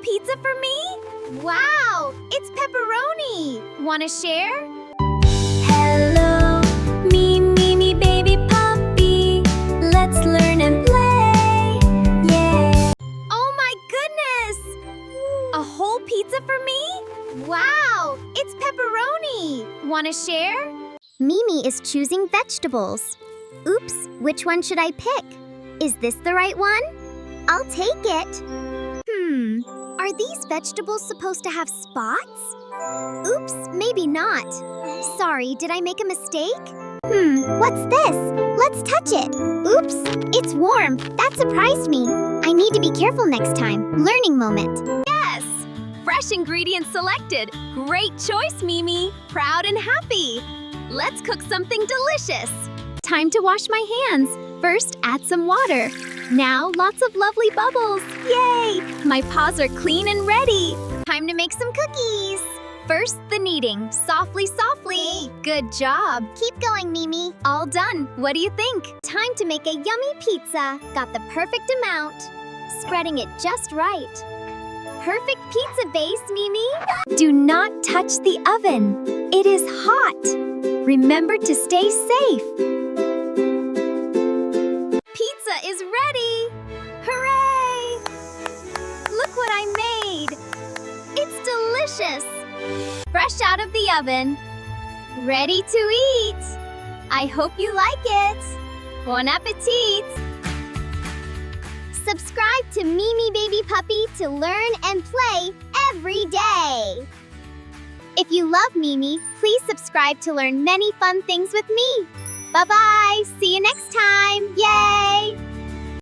pizza for me? Wow, it's pepperoni. Wanna share? Hello, me, baby puppy. Let's learn and play. Yeah. Oh my goodness! A whole pizza for me? Wow, it's pepperoni. Wanna share? Mimi is choosing vegetables. Oops, which one should I pick? Is this the right one? I'll take it. Are these vegetables supposed to have spots? Oops, maybe not. Sorry, did I make a mistake? What's this? Let's touch it. Oops, it's warm. That surprised me. I need to be careful next time. Learning moment. Yes! Fresh ingredients selected. Great choice, Mimi. Proud and happy. Let's cook something delicious. Time to wash my hands. First, add some water. Now, lots of lovely bubbles. Yay! My paws are clean and ready. Time to make some cookies. First, the kneading. Softly, softly. Good job. Keep going, Mimi. All done. What do you think? Time to make a yummy pizza. Got the perfect amount. Spreading it just right. Perfect pizza base, Mimi. Do not touch the oven. It is hot. Remember to stay safe. Pizza is ready. Hooray! Look what I made. It's delicious. Fresh out of the oven. Ready to eat. I hope you like it. Bon appetit. Subscribe to Mimi Baby Puppy to learn and play every day. If you love Mimi, please subscribe to learn many fun things with me. Bye-bye. See you next time. Yay!